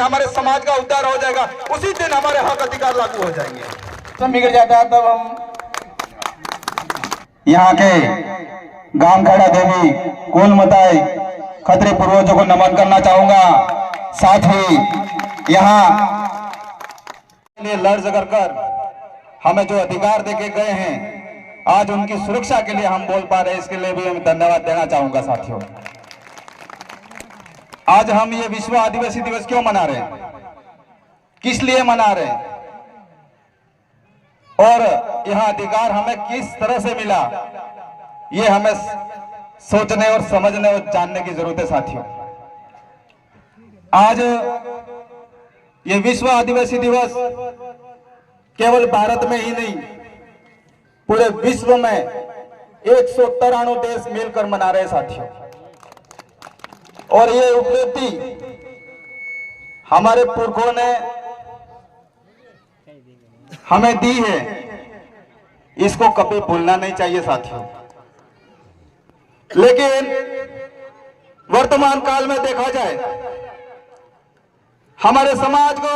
हमारे समाज का उद्धार हो जाएगा, उसी दिन हमारे हक अधिकार लागू हो जाएंगे। सब बिगड़ जाता है तब हम यहाँ के गांव खड़ा देवी कुल मताई खतरे पूर्वजों को नमन करना चाहूंगा। साथ ही यहाँ लड़ झगड़ कर हमें जो अधिकार देके गए हैं, आज उनकी सुरक्षा के लिए हम बोल पा रहे हैं, इसके लिए भी मैं धन्यवाद देना चाहूंगा। साथियों, आज हम ये विश्व आदिवासी दिवस क्यों मना रहे हैं, किस लिए मना रहे हैं और यह अधिकार हमें किस तरह से मिला, ये हमें सोचने और समझने और जानने की जरूरत है। साथियों, आज ये विश्व आदिवासी दिवस केवल भारत में ही नहीं, पूरे विश्व में 193 देश मिलकर मना रहे हैं। साथियों, और ये उपलब्धि हमारे पुरखों ने हमें दी है, इसको कभी भूलना नहीं चाहिए। साथियों, लेकिन वर्तमान काल में देखा जाए, हमारे समाज को,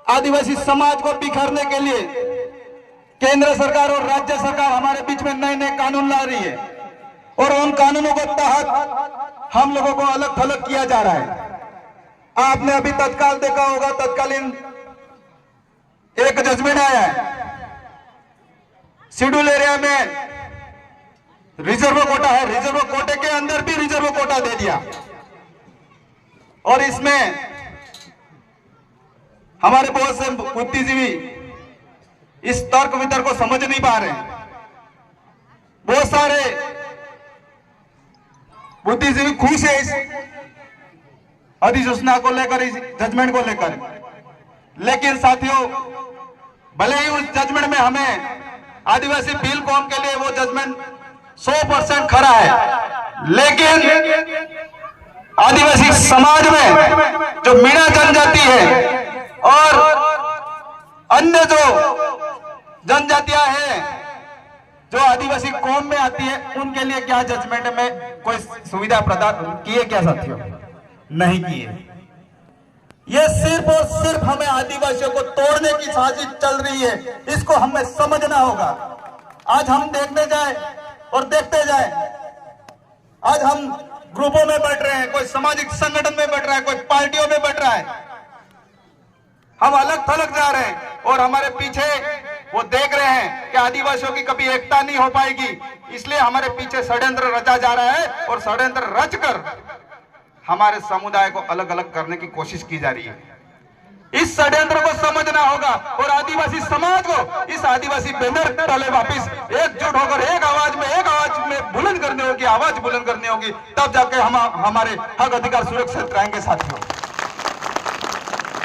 आदिवासी समाज को बिखरने के लिए केंद्र सरकार और राज्य सरकार हमारे बीच में नए नए कानून ला रही है और उन कानूनों के तहत हम लोगों को अलग थलग किया जा रहा है। आपने अभी तत्काल देखा होगा, तत्कालीन एक जजमेंट आया है, शेड्यूल एरिया में रिजर्व कोटा है, रिजर्व कोटे के अंदर भी रिजर्व कोटा दे दिया और इसमें हमारे बहुत से बुद्धिजीवी इस तर्क वितर्क को समझ नहीं पा रहे। बहुत सारे बुद्धिजीवी खुश है इस अधिसूचना को लेकर, इस जजमेंट को लेकर, लेकिन साथियों, भले ही उस जजमेंट में हमें आदिवासी भील कौम के लिए वो जजमेंट 100% खरा है, लेकिन आदिवासी समाज में जो मीणा जनजाति है और अन्य जो जनजातियां हैं जो आदिवासी कौम में आती है, उनके लिए क्या जजमेंट में कोई सुविधा प्रदान की है क्या? साथियों, नहीं की है। ये सिर्फ और सिर्फ हमें आदिवासियों को तोड़ने की साजिश चल रही है, इसको हमें समझना होगा। आज हम देखने जाए और देखते जाए, आज हम ग्रुपों में बैठ रहे हैं, कोई सामाजिक संगठन में बैठ रहा है, कोई पार्टियों में बैठ रहा है, हम अलग थलग जा रहे हैं और हमारे पीछे वो देख रहे हैं कि आदिवासियों की कभी एकता नहीं हो पाएगी, इसलिए हमारे पीछे षड्यंत्र रचा जा रहा है और षड्यंत्र रचकर हमारे समुदाय को अलग अलग करने की कोशिश की जा रही है। इस षड्यंत्र को समझना होगा और आदिवासी समाज को इस आदिवासी बैनर तले वापिस एकजुट होकर एक आवाज में बुलंद करनी होगी, आवाज बुलंद करनी होगी, तब जाके हम हमारे हक अधिकार सुरक्षित रहेंगे। साथियों,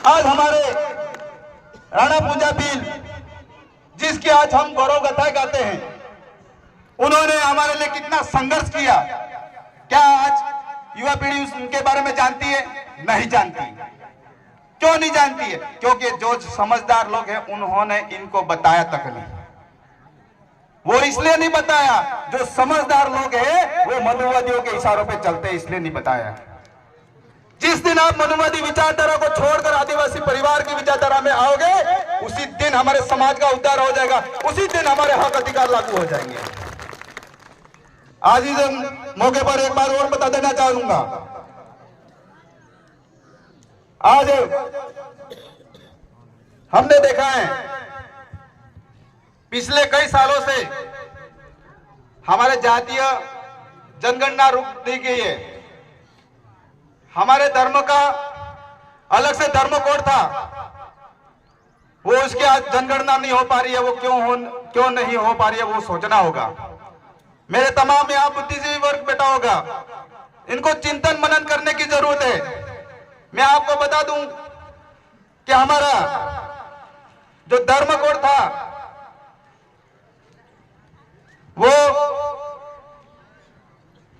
आज हमारे राणा पूंजा भील, जिसकी आज हम गौरव गाथाएं गाते हैं, उन्होंने हमारे लिए कितना संघर्ष किया। क्या आज युवा पीढ़ी उनके बारे में जानती है? नहीं जानती। क्यों नहीं जानती है? क्योंकि जो समझदार लोग हैं उन्होंने इनको बताया तक नहीं। वो इसलिए नहीं बताया, जो समझदार लोग हैं वो मनुवादियों के इशारों पे चलते, इसलिए नहीं बताया। जिस दिन आप मनुवादी विचारधारा को छोड़कर आदिवासी परिवार की विचारधारा में आओगे, उसी दिन हमारे समाज का उद्धार हो जाएगा, उसी दिन हमारे हक अधिकार लागू हो जाएंगे। आज इस मौके पर एक बार और बता देना चाहूंगा, आज हमने देखा है पिछले कई सालों से हमारे जातीय जनगणना रुक दी गई है। हमारे धर्म का अलग से धर्म कोड था, वो उसकी आज जनगणना नहीं हो पा रही है। वो क्यों नहीं हो पा रही है, वो सोचना होगा। मेरे तमाम यहाँ बुद्धिजीवी वर्ग बैठा होगा, इनको चिंतन मनन करने की जरूरत है। मैं आपको बता दूं कि हमारा जो धर्म कोड था वो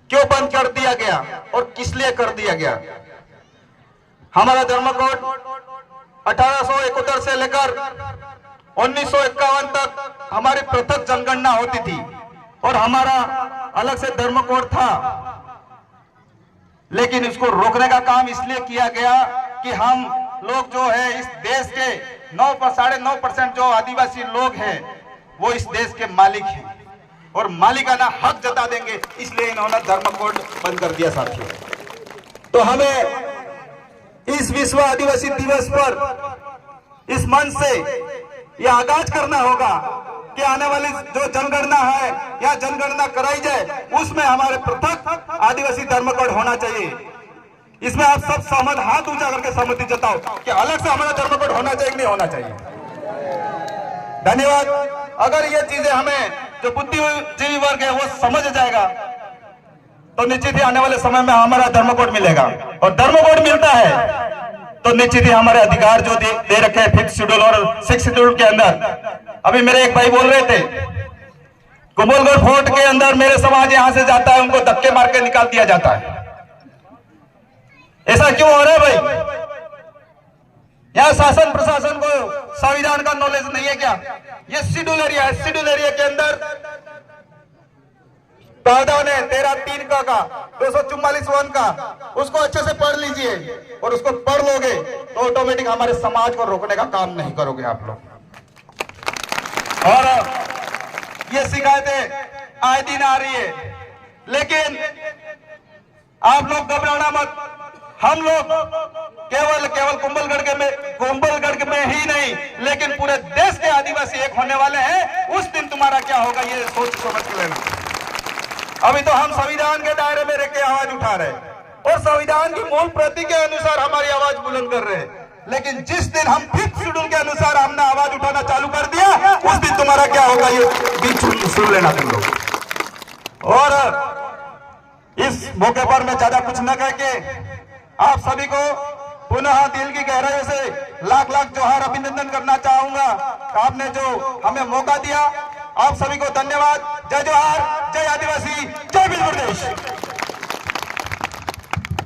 क्यों बंद कर दिया गया और किस लिए कर दिया गया। हमारा धर्म कोड 1871 से लेकर 1951 तक हमारी पृथक जनगणना होती थी और हमारा अलग से धर्म कोड था, लेकिन इसको रोकने का काम इसलिए किया गया कि हम लोग जो है इस देश के 9.9% जो आदिवासी लोग हैं वो इस देश के मालिक हैं और मालिकाना हक जता देंगे, इसलिए इन्होंने धर्म कोड बंद कर दिया साथियों। तो हमें इस विश्व आदिवासी दिवस पर इस मंच से यह आगाज करना होगा कि आने वाली जो जनगणना है या जनगणना कराई जाए उसमें हमारे पृथक आदिवासी धर्म कोड होना चाहिए। इसमें आप सब सहमत, हाथ ऊंचा करके सहमति जताओ कि अलग से हमारा धर्म कोड होना चाहिए कि नहीं होना चाहिए। धन्यवाद। अगर ये चीजें हमें जो बुद्धिजीवी वर्ग है वो समझ जाएगा तो निश्चित ही आने वाले समय में हमारा धर्म कोड मिलेगा, और धर्म कोड मिलता है तो निश्चित ही हमारे अधिकार जो दे रखे हैं 5th शेड्यूल और 6th शेड्यूल के अंदर। अभी मेरे एक भाई बोल रहे थे कुंभलगढ़ फोर्ट के अंदर मेरे समाज यहां से जाता है, उनको धक्के मार के निकाल दिया जाता है। ऐसा क्यों हो रहा है भाई? यहां शासन प्रशासन को संविधान का नॉलेज नहीं है क्या? ये शेड्यूल एरिया है, शेड्यूल एरिया के अंदर प्रावधान है 13(3) का 244(1) का, उसको अच्छे से पढ़ लीजिए और उसको पढ़ लोगे तो ऑटोमेटिक हमारे समाज को रोकने का काम नहीं करोगे आप लोग। और ये शिकायतें आए दिन आ रही है, लेकिन आप लोग घबराना मत। हम लोग केवल कुंभलगढ़ में ही नहीं लेकिन पूरे देश के आदिवासी एक होने वाले हैं। उस दिन तुम्हारा क्या होगा ये सोच समझ के लेना। अभी तो हम संविधान के दायरे में रह के आवाज उठा रहे हैं और संविधान की मूल प्रति के अनुसार हमारी आवाज बुलंद कर रहे हैं, लेकिन जिस दिन हम 5th शेड्यूल के अनुसार हमने आवाज उठाना चालू कर दिया उस दिन तुम्हारा क्या होगा ये बीच सुन लेना तुम लोग। और इस मौके पर मैं ज्यादा कुछ न कह के आप सभी को पुनः दिल की गहराइयों से लाख लाख जोहार अभिनंदन करना चाहूंगा। आपने जो हमें मौका दिया, आप सभी को धन्यवाद। जय जोहार, जय आदिवासी, जय भील प्रदेश।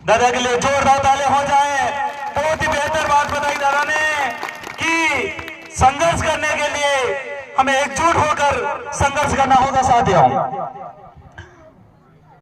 दादा के लिए जोरदार ताली हो जाए। बहुत ही बेहतर बात बताई दादा ने कि संघर्ष करने के लिए हमें एकजुट होकर संघर्ष करना होगा साथियों।